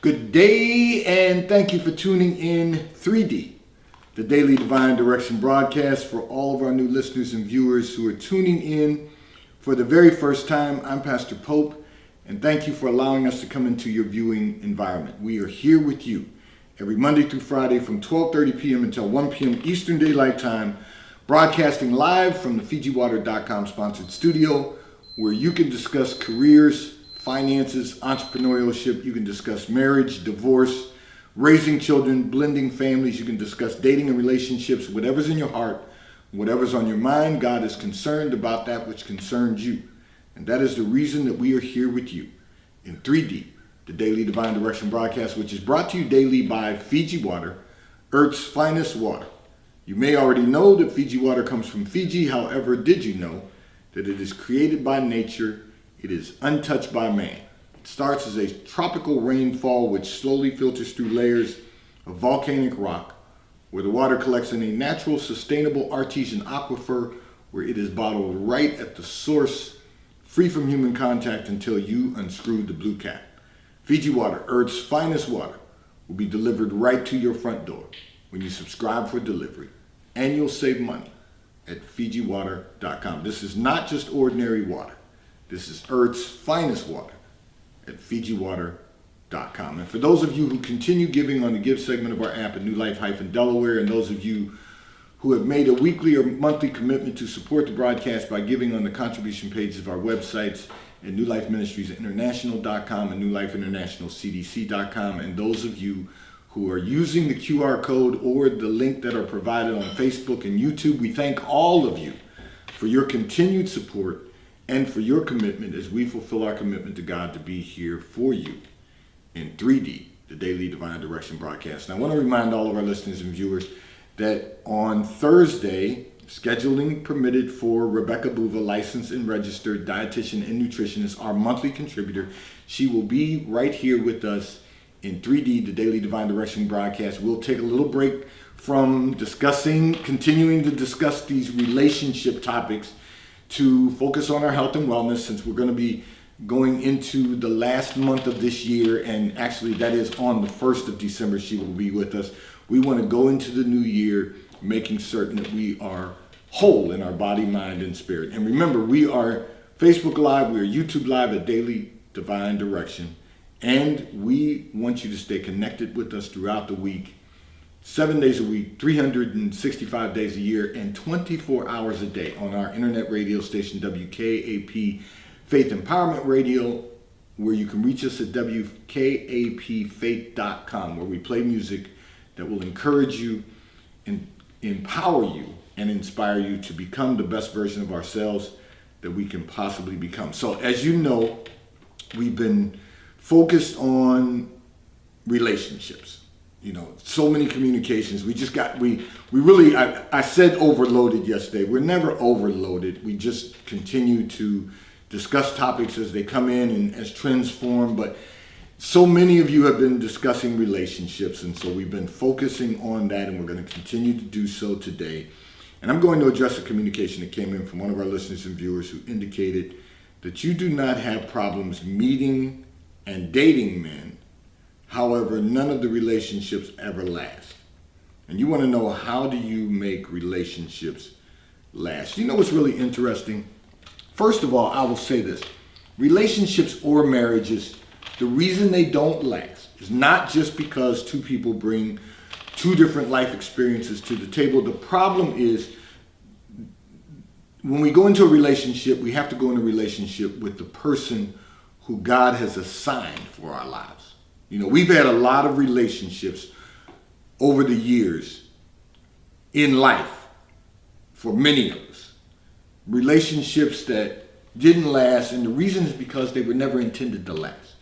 Good day, and thank you for tuning in 3D, the Daily Divine Direction broadcast. For all of our new listeners and viewers who are tuning in for the very first time, I'm Pastor Pope, and thank you for allowing us to come into your viewing environment. We are here with you every Monday through Friday from 12:30 p.m. until 1 p.m. Eastern Daylight Time, broadcasting live from the FijiWater.com sponsored studio, where you can discuss careers, finances, entrepreneurship. You can discuss marriage, divorce, raising children, blending families. You can discuss dating and relationships. Whatever's in your heart, whatever's on your mind, God is concerned about that which concerns you. And that is the reason that we are here with you in 3D, the Daily Divine Direction broadcast, which is brought to you daily by Fiji Water, Earth's finest water. You may already know that Fiji water comes from Fiji. However, did you know that it is created by nature? It is untouched by man. It starts as a tropical rainfall which slowly filters through layers of volcanic rock, where the water collects in a natural, sustainable artesian aquifer, where it is bottled right at the source, free from human contact until you unscrew the blue cap. Fiji Water, Earth's finest water, will be delivered right to your front door when you subscribe for delivery, and you'll save money at FijiWater.com. This is not just ordinary water. This is Earth's finest water at FijiWater.com. And for those of you who continue giving on the Give segment of our app at New Life-Delaware, and those of you who have made a weekly or monthly commitment to support the broadcast by giving on the contribution pages of our websites at New Life Ministries International.com and New Life International CDC.com, and those of you who are using the QR code or the link that are provided on Facebook and YouTube, we thank all of you for your continued support and for your commitment as we fulfill our commitment to God to be here for you in 3D, the Daily Divine Direction broadcast. And I want to remind all of our listeners and viewers that on Thursday, scheduling permitted for Rebecca Buva, licensed and registered dietitian and nutritionist, our monthly contributor. She will be right here with us in 3D, the Daily Divine Direction broadcast. We'll take a little break from continuing to discuss these relationship topics to focus on our health and wellness, since we're going to be going into the last month of this year, and actually that is on the 1st of December she will be with us. We want to go into the new year making certain that we are whole in our body, mind, and spirit. And remember, we are Facebook Live, we are YouTube Live at Daily Divine Direction, and we want you to stay connected with us throughout the week, 7 days a week, 365 days a year, and 24 hours a day on our internet radio station, WKAP Faith Empowerment Radio, where you can reach us at WKAPfaith.com, where we play music that will encourage you, and empower you, and inspire you to become the best version of ourselves that we can possibly become. So as you know, we've been focused on relationships. You know, so many communications. I said overloaded yesterday. We're never overloaded. We just continue to discuss topics as they come in and as trends form. But so many of you have been discussing relationships, and so we've been focusing on that, and we're going to continue to do so today. And I'm going to address a communication that came in from one of our listeners and viewers who indicated that you do not have problems meeting and dating men. However, none of the relationships ever last. And you want to know, how do you make relationships last? You know what's really interesting? First of all, I will say this. Relationships or marriages, the reason they don't last is not just because two people bring two different life experiences to the table. The problem is, when we go into a relationship, we have to go into a relationship with the person who God has assigned for our lives. You know, we've had a lot of relationships over the years in life for many of us. Relationships that didn't last, and the reason is because they were never intended to last.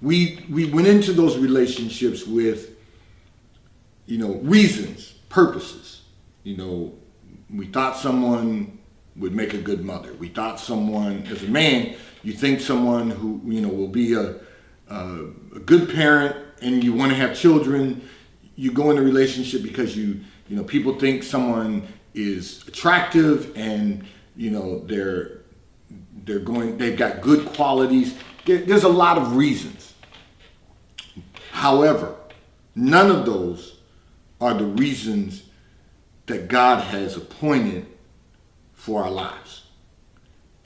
We went into those relationships with, reasons, purposes. We thought someone would make a good mother. We thought someone, as a man, you think someone who, will be a good parent, and you want to have children. You go in a relationship because people think someone is attractive, and they've got good qualities. There's a lot of reasons. However, none of those are the reasons that God has appointed for our lives.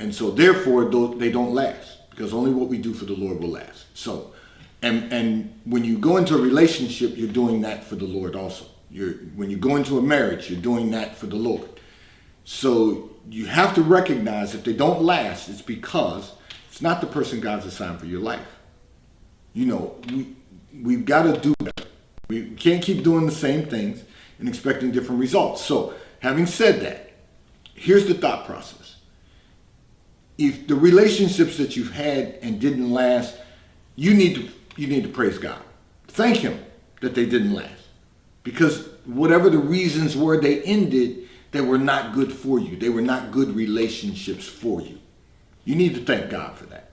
And so therefore, they don't last, because only what we do for the Lord will last. So, and when you go into a relationship, you're doing that for the Lord also. When you go into a marriage, you're doing that for the Lord. So you have to recognize if they don't last, it's because it's not the person God's assigned for your life. You know, we've got to do better. We can't keep doing the same things and expecting different results. So having said that, here's the thought process. If the relationships that you've had and didn't last, you need to praise God. Thank Him that they didn't last. Because whatever the reasons were they ended, they were not good for you. They were not good relationships for you. You need to thank God for that.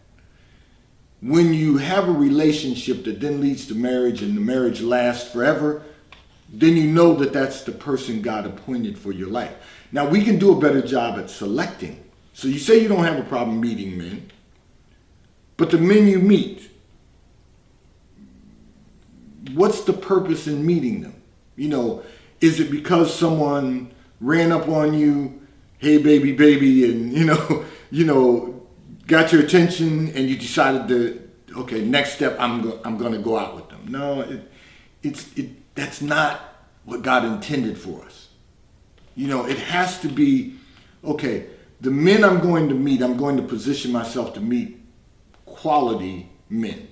When you have a relationship that then leads to marriage and the marriage lasts forever, then you know that that's the person God appointed for your life. Now, we can do a better job at selecting. So you say you don't have a problem meeting men, but the men you meet, what's the purpose in meeting them? You know, is it because someone ran up on you, hey baby, and you know, got your attention, and you decided to, okay, next step, I'm going to go out with them? No, that's not what God intended for us. You know, it has to be, okay, the men I'm going to meet, I'm going to position myself to meet quality men.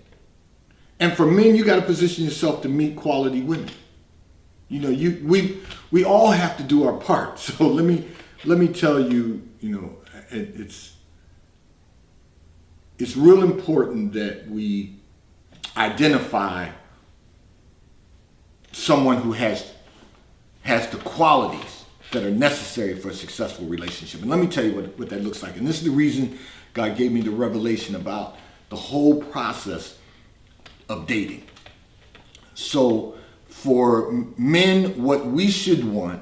And for men, you got to position yourself to meet quality women. You know, we all have to do our part. So let me tell you, you know, it's real important that we identify someone who has the qualities that are necessary for a successful relationship. And let me tell you what that looks like. And this is the reason God gave me the revelation about the whole process of dating. So for men, what we should want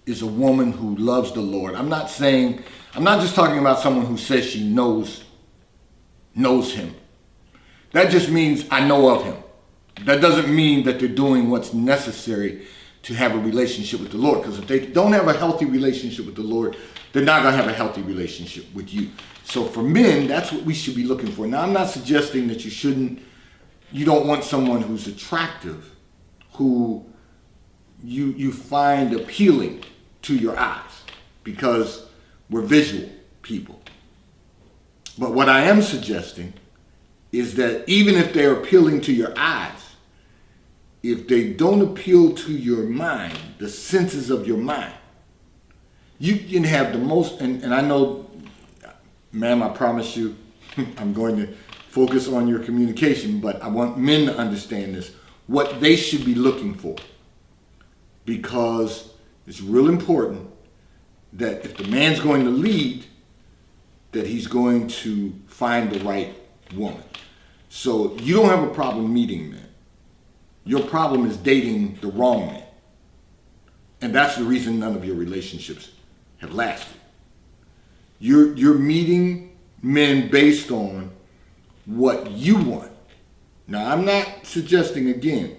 is a woman who loves the Lord. I'm not just talking about someone who says she knows Him. That just means I know of Him. That doesn't mean that they're doing what's necessary to have a relationship with the Lord. Because if they don't have a healthy relationship with the Lord, they're not going to have a healthy relationship with you. So for men, that's what we should be looking for. Now, I'm not suggesting that you don't want someone who's attractive, who you find appealing to your eyes, because we're visual people. But what I am suggesting is that even if they're appealing to your eyes, if they don't appeal to your mind, the senses of your mind, you can have the most, and I know, ma'am, I promise you, I'm going to focus on your communication, but I want men to understand this, what they should be looking for. Because it's real important that if the man's going to lead, that he's going to find the right woman. So you don't have a problem meeting men. Your problem is dating the wrong man. And that's the reason none of your relationships have lasted. You're meeting men based on what you want. Now, I'm not suggesting, again,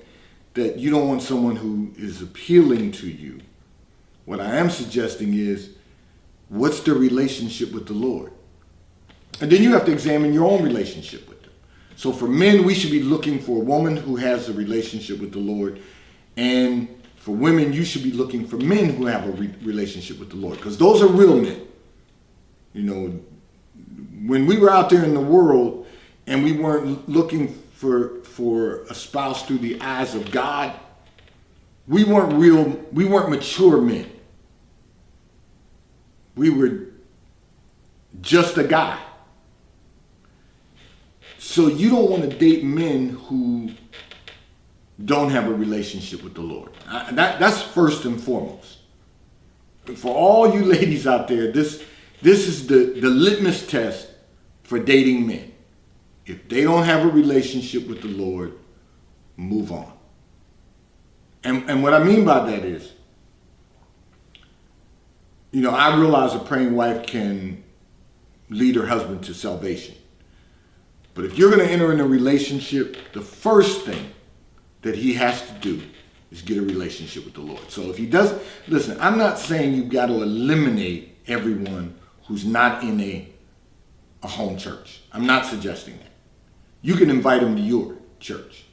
that you don't want someone who is appealing to you. What I am suggesting is, what's the relationship with the Lord? And then you have to examine your own relationship with them. So for men, we should be looking for a woman who has a relationship with the Lord. And for women, you should be looking for men who have a relationship with the Lord. Because those are real men. You know, when we were out there in the world and we weren't looking for a spouse through the eyes of God, we weren't mature men. We were just a guy. So you don't want to date men who don't have a relationship with the Lord. That's first and foremost. For all you ladies out there, this is the litmus test for dating men. If they don't have a relationship with the Lord, move on. And what I mean by that is, you know, I realize a praying wife can lead her husband to salvation. But if you're going to enter in a relationship, the first thing that he has to do is get a relationship with the Lord. So if he doesn't, listen, I'm not saying you've got to eliminate everyone who's not in a home church. I'm not suggesting that. You can invite him to your church.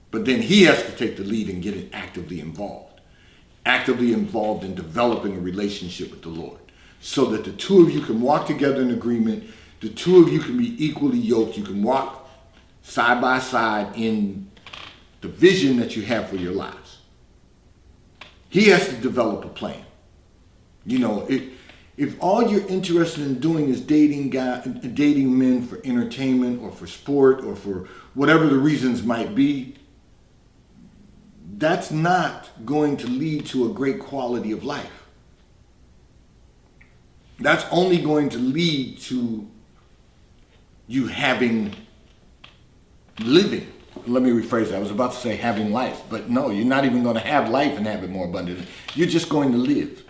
But then he has to take the lead and get actively involved in developing a relationship with the Lord, so that the two of you can walk together in agreement. The two of you can be equally yoked. You can walk side by side in the vision that you have for your lives. He has to develop a plan. You know, if all you're interested in doing is dating men for entertainment or for sport or for whatever the reasons might be, that's not going to lead to a great quality of life. That's only going to lead to you living. Let me rephrase that. I was about to say having life, but no, you're not even going to have life and have it more abundantly. You're just going to live.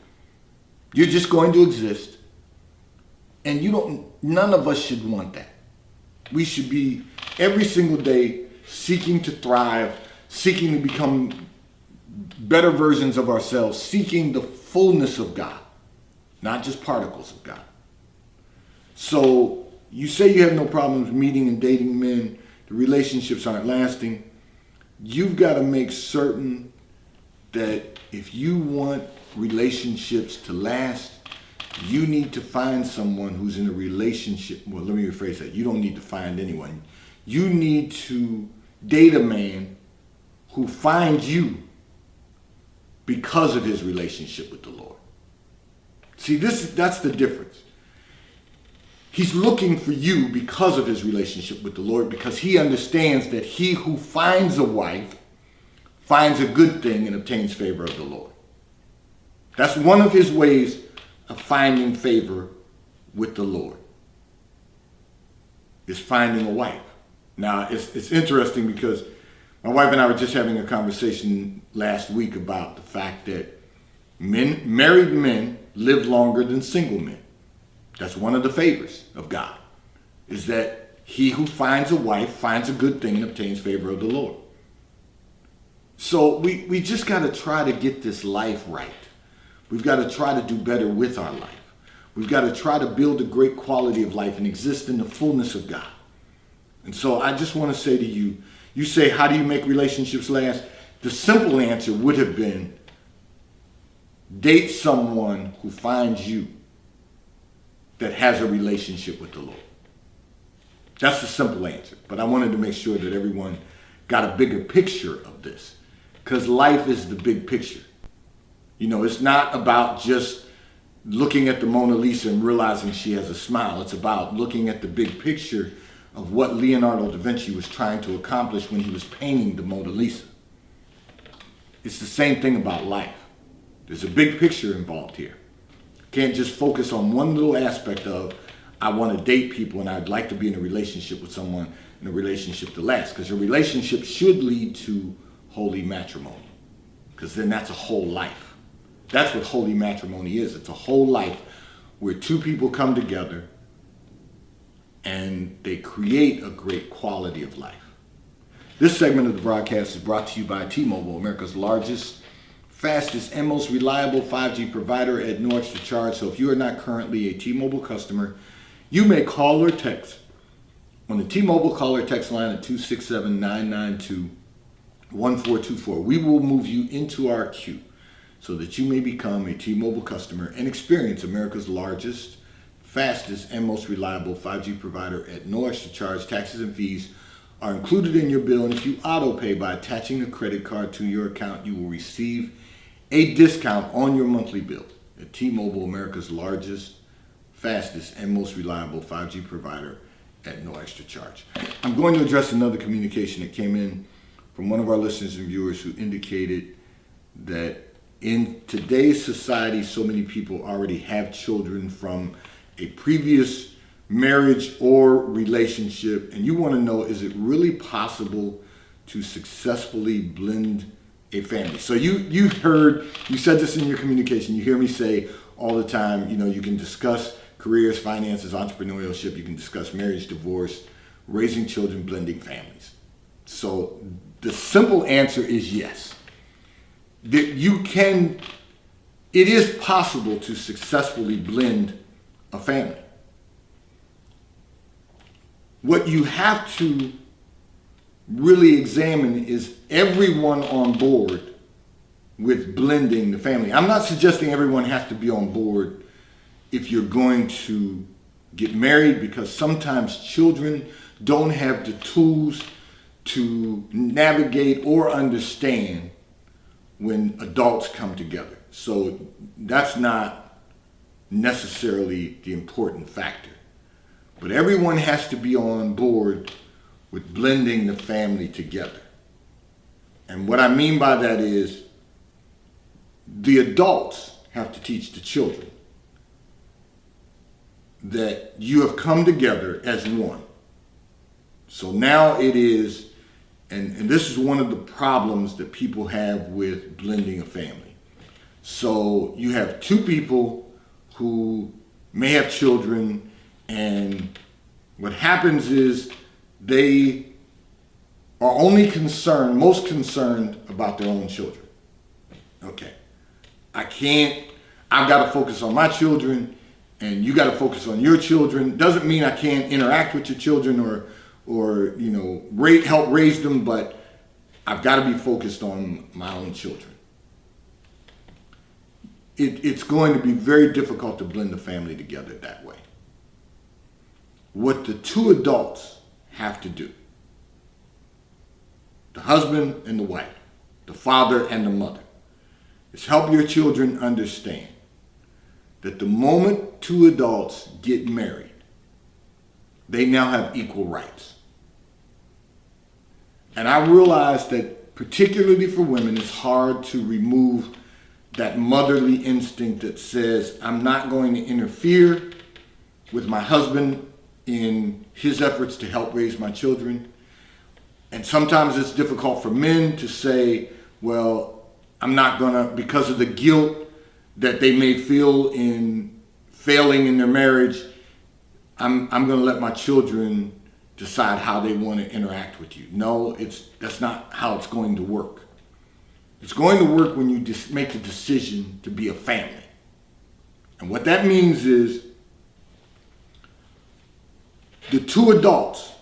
You're just going to exist. And none of us should want that. We should be every single day seeking to thrive, seeking to become better versions of ourselves, seeking the fullness of God, not just particles of God. So you say you have no problems meeting and dating men, the relationships aren't lasting. You've got to make certain that if you want relationships to last, you need to find someone who's in a relationship. Well, let me rephrase that. You don't need to find anyone. You need to date a man who finds you because of his relationship with the Lord. See, that's the difference. He's looking for you because of his relationship with the Lord, because he understands that he who finds a wife finds a good thing and obtains favor of the Lord. That's one of his ways of finding favor with the Lord, is finding a wife. Now, it's interesting because my wife and I were just having a conversation last week about the fact that married men live longer than single men. That's one of the favors of God, is that he who finds a wife finds a good thing and obtains favor of the Lord. So we just got to try to get this life right. We've got to try to do better with our life. We've got to try to build a great quality of life and exist in the fullness of God. And so I just want to say to you, you say, how do you make relationships last? The simple answer would have been, date someone who finds you that has a relationship with the Lord. That's the simple answer. But I wanted to make sure that everyone got a bigger picture of this, because life is the big picture. You know, it's not about just looking at the Mona Lisa and realizing she has a smile. It's about looking at the big picture of what Leonardo da Vinci was trying to accomplish when he was painting the Mona Lisa. It's the same thing about life. There's a big picture involved here. Can't just focus on one little aspect of, I want to date people and I'd like to be in a relationship with someone, in a relationship to last. Because a relationship should lead to holy matrimony, because then that's a whole life. That's what holy matrimony is. It's a whole life where two people come together and they create a great quality of life. This segment of the broadcast is brought to you by T-Mobile, America's largest, fastest, and most reliable 5G provider at no extra charge. So if you are not currently a T-Mobile customer, you may call or text on the T-Mobile call or text line at 267-992-1424. We will move you into our queue so that you may become a T-Mobile customer and experience America's largest, fastest, and most reliable 5G provider at no extra charge. Taxes and fees are included in your bill, and if you auto pay by attaching a credit card to your account, you will receive a discount on your monthly bill. At T-Mobile, America's largest, fastest, and most reliable 5G provider at no extra charge. I'm going to address another communication that came in from one of our listeners and viewers who indicated that in today's society, so many people already have children from a previous marriage or relationship, and you want to know, is it really possible to successfully blend a family? So you said this in your communication. You hear me say all the time, you know, you can discuss careers, finances, entrepreneurship, you can discuss marriage, divorce, raising children, blending families. So the simple answer is yes. That it is possible to successfully blend a family. What you have to really examine is everyone on board with blending the family. I'm not suggesting everyone has to be on board if you're going to get married, because sometimes children don't have the tools to navigate or understand when adults come together. So that's not necessarily the important factor. But everyone has to be on board with blending the family together. And what I mean by that is the adults have to teach the children that you have come together as one. So now it is, and this is one of the problems that people have with blending a family. So you have two people who may have children, and what happens is they are only most concerned about their own children. Okay, I've got to focus on my children, and you got to focus on your children. Doesn't mean I can't interact with your children or help raise them, but I've got to be focused on my own children. It's going to be very difficult to blend the family together that way. What the two adults have to do, the husband and the wife, the father and the mother, is help your children understand that the moment two adults get married, they now have equal rights. And I realize that particularly for women, it's hard to remove that motherly instinct that says, I'm not going to interfere with my husband in his efforts to help raise my children. And sometimes it's difficult for men to say, well, I'm not gonna, because of the guilt that they may feel in failing in their marriage, I'm gonna let my children decide how they want to interact with you. No, that's not how it's going to work. It's going to work when you make the decision to be a family. And what that means is the two adults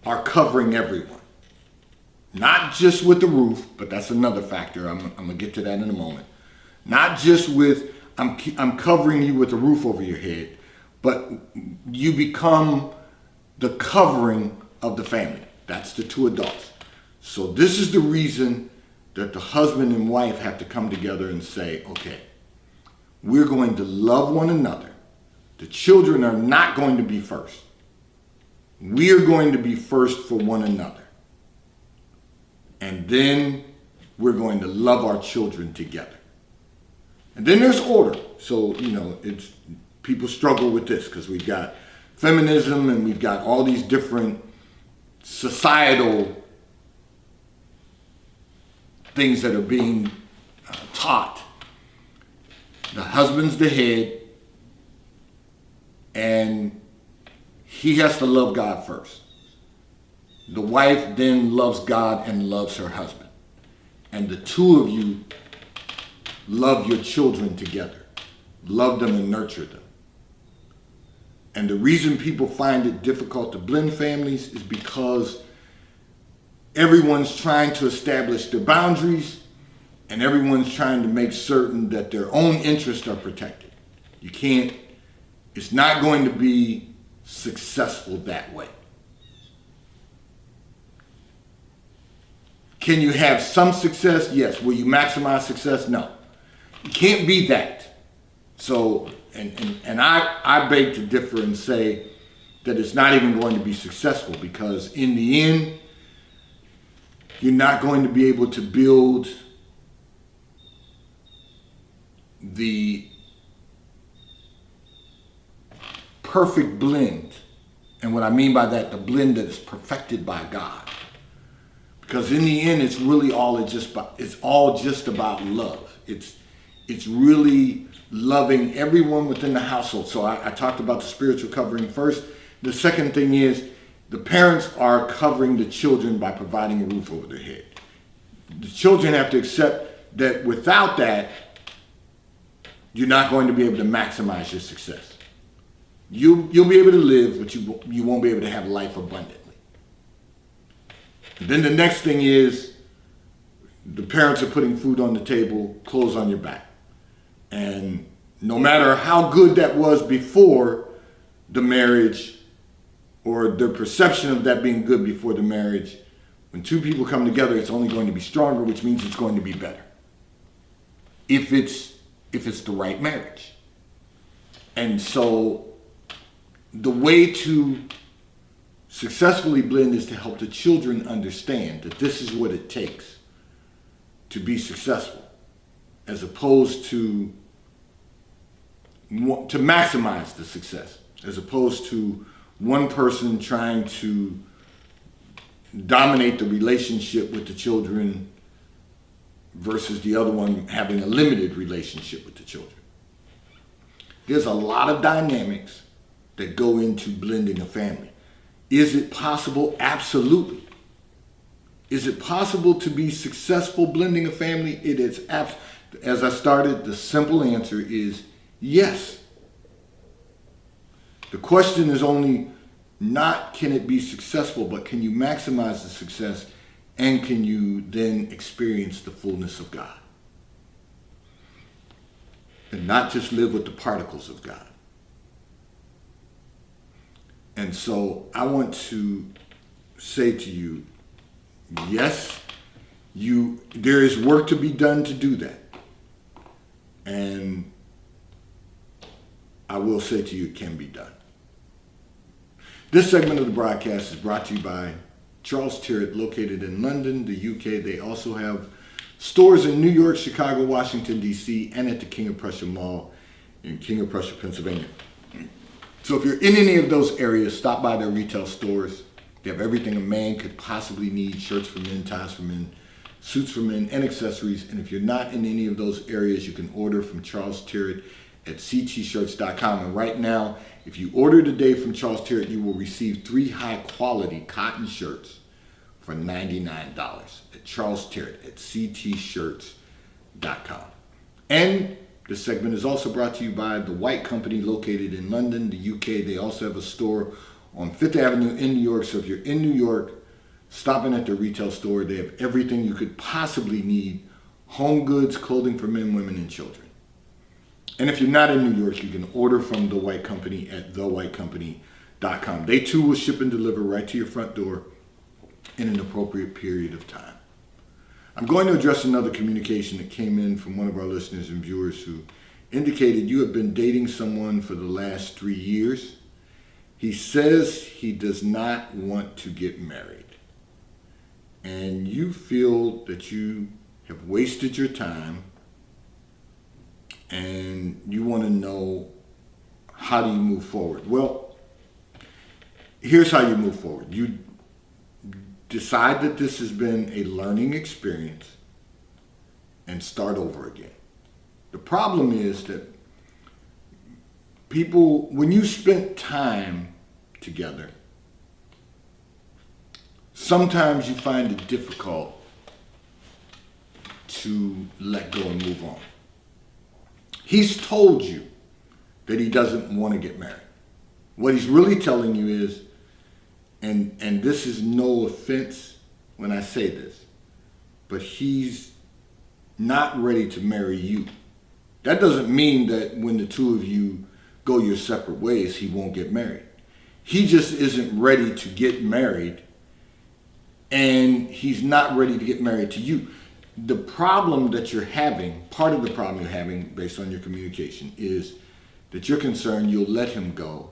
are covering everyone. Not just with the roof, but that's another factor. I'm going to get to that in a moment. Not just with, I'm covering you with a roof over your head, but you become the covering of the family. That's the two adults. So this is the reason that the husband and wife have to come together and say, okay, we're going to love one another. The children are not going to be first. We are going to be first for one another. And then we're going to love our children together. And then there's order. So, people struggle with this because we've got feminism and we've got all these different societal things that are being taught. The husband's the head, and he has to love God first. The wife then loves God and loves her husband. And the two of you love your children together. Love them and nurture them. And the reason people find it difficult to blend families is because everyone's trying to establish their boundaries, and everyone's trying to make certain that their own interests are protected. It's not going to be successful that way. Can you have some success? Yes. Will you maximize success? No. You can't be that. So, and I beg to differ and say that it's not even going to be successful, because in the end, you're not going to be able to build the perfect blend. And what I mean by that, the blend that is perfected by God. Because in the end, it's really all just about love. It's really loving everyone within the household. So I talked about the spiritual covering first. The second thing is The parents are covering the children by providing a roof over their head. The children have to accept that without that, you're not going to be able to maximize your success. You'll be able to live, but you won't be able to have life abundantly. And then the next thing is the parents are putting food on the table, clothes on your back. And no matter how good that was before the marriage, or their perception of that being good before the marriage, when two people come together, it's only going to be stronger, which means it's going to be better. If it's the right marriage. And so the way to successfully blend is to help the children understand that this is what it takes to be successful, as opposed to maximize the success, as opposed to one person trying to dominate the relationship with the children versus the other one having a limited relationship with the children. There's a lot of dynamics that go into blending a family. Is it possible? Absolutely. Is it possible to be successful blending a family? It is. As I started, the simple answer is yes. The question is only not can it be successful, but can you maximize the success, and can you then experience the fullness of God? And not just live with the particles of God. And so I want to say to you, yes, there is work to be done to do that. And I will say to you, it can be done. This segment of the broadcast is brought to you by Charles Tyrwhitt, located in London, the UK. They also have stores in New York, Chicago, Washington, D.C., and at the King of Prussia Mall in King of Prussia, Pennsylvania. So if you're in any of those areas, stop by their retail stores. They have everything a man could possibly need: shirts for men, ties for men, suits for men, and accessories. And if you're not in any of those areas, you can order from Charles Tyrwhitt at ctshirts.com. And right now, if you order today from Charles Tyrwhitt, you will receive 3 high-quality cotton shirts for $99 at Charles Tyrwhitt at ctshirts.com. And this segment is also brought to you by The White Company, located in London, the UK. They also have a store on 5th Avenue in New York. So if you're in New York, stop in at their retail store. They have everything you could possibly need: home goods, clothing for men, women, and children. And if you're not in New York, you can order from The White Company at thewhitecompany.com. They too will ship and deliver right to your front door in an appropriate period of time. I'm going to address another communication that came in from one of our listeners and viewers who indicated you have been dating someone for the last 3 years. He says he does not want to get married. And you feel that you have wasted your time, and you want to know, how do you move forward? Well, here's how you move forward. You decide that this has been a learning experience and start over again. The problem is that people, when you spent time together, sometimes you find it difficult to let go and move on. He's told you that he doesn't want to get married. What he's really telling you is, and this is no offense when I say this, but he's not ready to marry you. That doesn't mean that when the two of you go your separate ways, he won't get married. He just isn't ready to get married, and he's not ready to get married to you. The problem that you're having, part of the problem you're having based on your communication, is that you're concerned you'll let him go,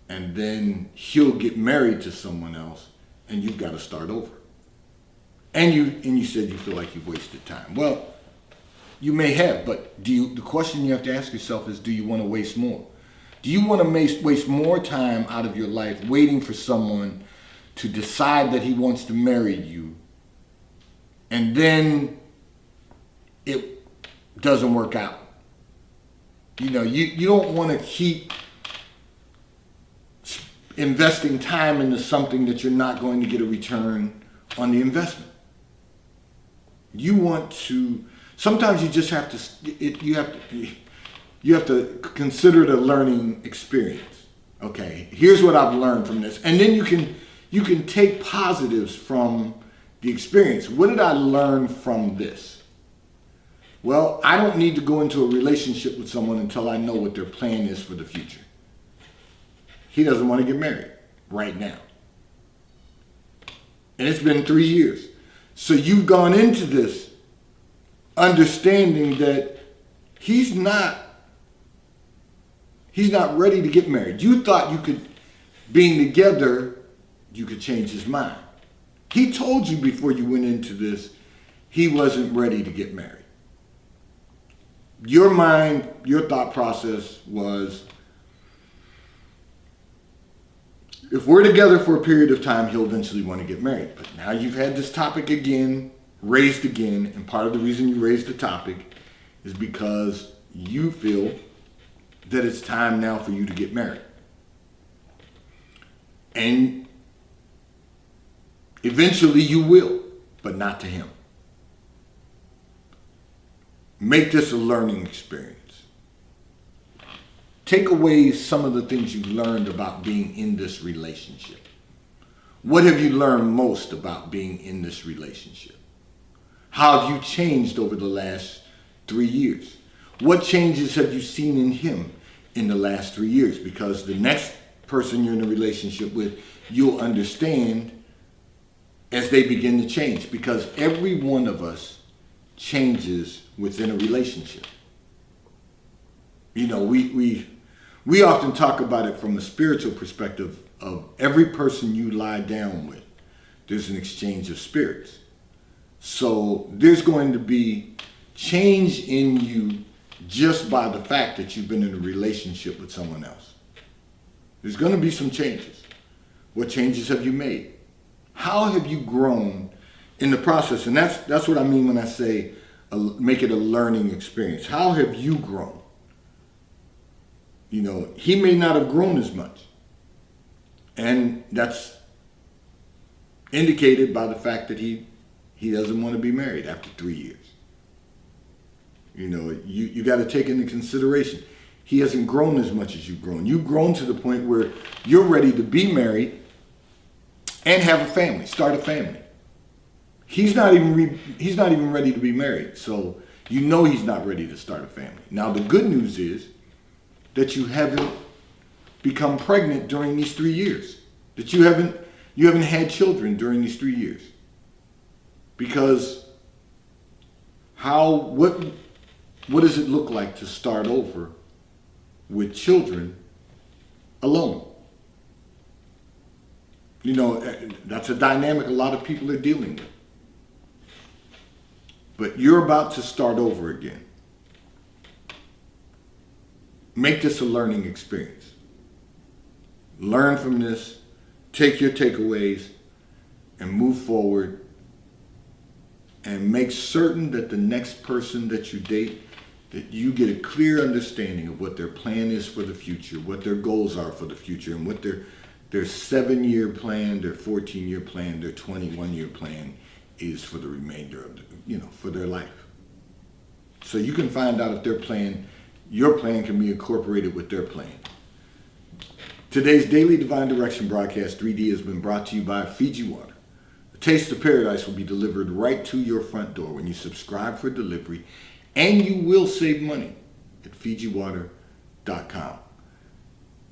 and then he'll get married to someone else, and you've got to start over. And you said you feel like you've wasted time. Well, you may have, but the question you have to ask yourself is, do you want to waste more? Do you want to waste more time out of your life waiting for someone to decide that he wants to marry you, and then it doesn't work out? You know, you don't want to keep investing time into something that you're not going to get a return on the investment. You want to, sometimes you just have to, you have to consider the learning experience. Okay, here's what I've learned from this. And then you can take positives from the experience. What did I learn from this? Well, I don't need to go into a relationship with someone until I know what their plan is for the future. He doesn't want to get married right now. And it's been 3 years. So you've gone into this understanding that he's not ready to get married. You thought you could, being together, you could change his mind. He told you before you went into this, he wasn't ready to get married. Your mind, your thought process was, if we're together for a period of time, he'll eventually want to get married. But now you've had this topic raised again, and part of the reason you raised the topic is because you feel that it's time now for you to get married. And eventually you will, but not to him. Make this a learning experience. Take away some of the things you've learned about being in this relationship. What have you learned most about being in this relationship? How have you changed over the last 3 years? What changes have you seen in him in the last 3 years? Because the next person you're in a relationship with, you'll understand as they begin to change. Because every one of us changes within a relationship. You know, we often talk about it from a spiritual perspective of every person you lie down with, there's an exchange of spirits. So there's going to be change in you just by the fact that you've been in a relationship with someone else. There's going to be some changes. What changes have you made? How have you grown in the process? And that's what I mean when I say make it a learning experience. How have you grown? You know, he may not have grown as much. And that's indicated by the fact that he doesn't want to be married after 3 years. You know, you got to take into consideration, he hasn't grown as much as you've grown. You've grown to the point where you're ready to be married and have a family, start a family. He's not even ready to be married, so you know he's not ready to start a family. Now the good news is that you haven't become pregnant during these 3 years. That you haven't had children during these 3 years. Because what does it look like to start over with children alone? You know, that's a dynamic a lot of people are dealing with. But you're about to start over again. Make this a learning experience. Learn from this, take your takeaways, and move forward. And make certain that the next person that you date, that you get a clear understanding of what their plan is for the future, what their goals are for the future, and what their 7-year plan, their 14-year plan, their 21-year plan is for the remainder of for their life. So you can find out if your plan can be incorporated with their plan. Today's Daily Divine Direction broadcast 3D has been brought to you by Fiji Water. A taste of paradise will be delivered right to your front door when you subscribe for delivery, and you will save money at FijiWater.com.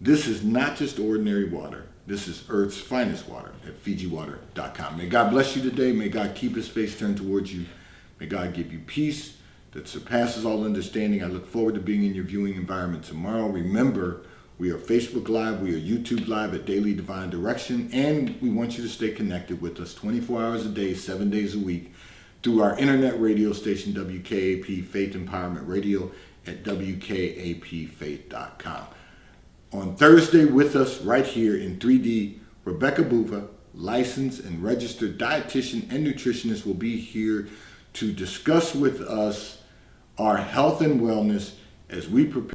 This is not just ordinary water. This is Earth's finest water at FijiWater.com. May God bless you today. May God keep his face turned towards you. May God give you peace that surpasses all understanding. I look forward to being in your viewing environment tomorrow. Remember, we are Facebook Live, we are YouTube Live at Daily Divine Direction, and we want you to stay connected with us 24 hours a day, 7 days a week through our internet radio station, WKAP Faith Empowerment Radio at WKAPfaith.com. On Thursday with us right here in 3D, Rebecca Buva, licensed and registered dietitian and nutritionist, will be here to discuss with us our health and wellness as we prepare